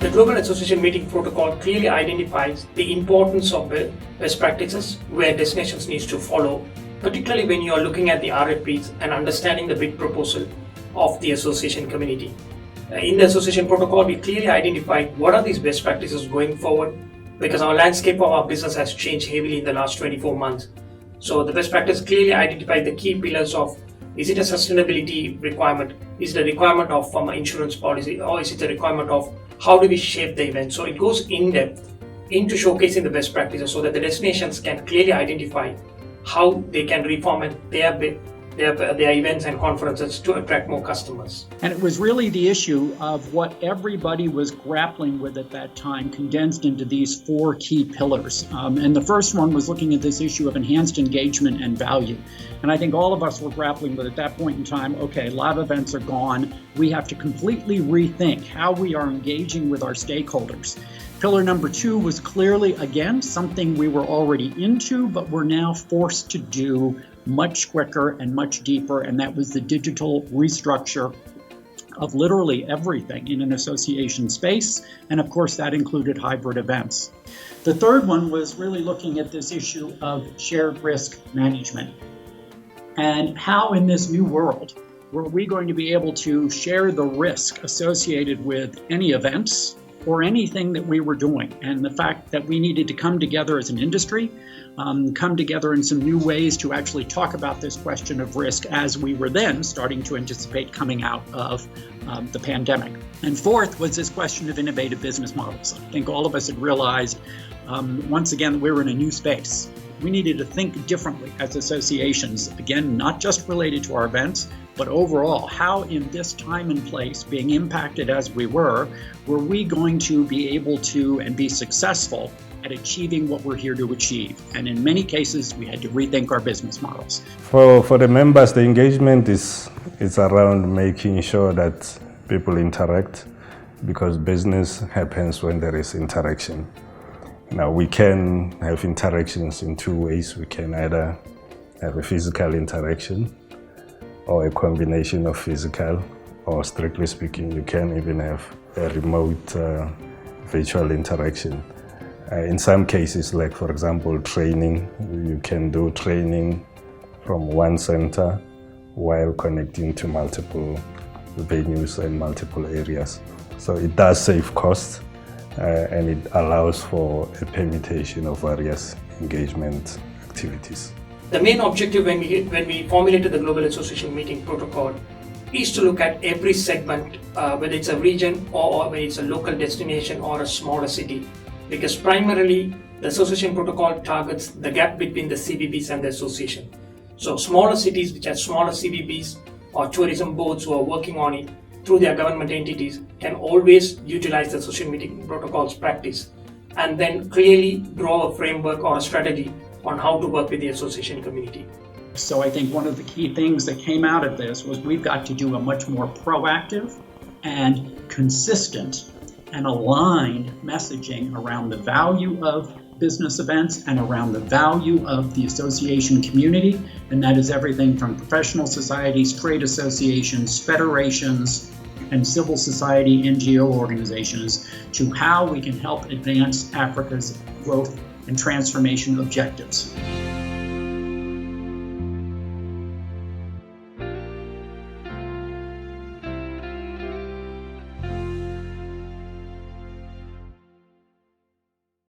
The Global Association Meeting Protocol clearly identifies the importance of best practices where destinations need to follow, particularly when you are looking at the RFPs and understanding the bid proposal of the association community. In the association protocol, we clearly identified what are these best practices going forward, because our landscape of our business has changed heavily in the last 24 months. So the best practice clearly identified the key pillars of: is it a sustainability requirement? Is it a requirement of from an insurance policy, or is it a requirement of how do we shape the event? So it goes in depth into showcasing the best practices so that the destinations can clearly identify how they can reformat their events and conferences to attract more customers. And it was really the issue of what everybody was grappling with at that time, condensed into these 4 key pillars. And the first one was looking at this issue of enhanced engagement and value. And I think all of us were grappling with at that point in time, okay, live events are gone. We have to completely rethink how we are engaging with our stakeholders. Pillar number 2 was clearly, again, something we were already into, but we're now forced to do much quicker and much deeper, and that was the digital restructure of literally everything in an association space, and of course that included hybrid events. The third one was really looking at this issue of shared risk management, and how in this new world were we going to be able to share the risk associated with any events or anything that we were doing, and the fact that we needed to come together as an industry, come together in some new ways to actually talk about this question of risk as we were then starting to anticipate coming out of the pandemic. And fourth was this question of innovative business models. I think all of us had realized, once again, that we were in a new space. We needed to think differently as associations, again, not just related to our events, but overall, how in this time and place, being impacted as we were we going to be able to and be successful at achieving what we're here to achieve? And in many cases, we had to rethink our business models. For the members, the engagement is around making sure that people interact, because business happens when there is interaction. Now, we can have interactions in 2 ways. We can either have a physical interaction or a combination of physical, or strictly speaking, you can even have a remote virtual interaction. In some cases, like for example, training, you can do training from one center while connecting to multiple venues and multiple areas. So it does save costs, and it allows for a permutation of various engagement activities. The main objective when we formulated the Global Association Meeting Protocol is to look at every segment, whether it's a region or whether it's a local destination or a smaller city, because primarily the Association Protocol targets the gap between the CBBs and the association. So smaller cities which have smaller CBBs or tourism boards who are working on it through their government entities can always utilize the Association Meeting Protocol's practice and then clearly draw a framework or a strategy on how to work with the association community. So I think one of the key things that came out of this was we've got to do a much more proactive and consistent and aligned messaging around the value of business events and around the value of the association community. And that is everything from professional societies, trade associations, federations, and civil society NGO organizations to how we can help advance Africa's growth and transformation objectives.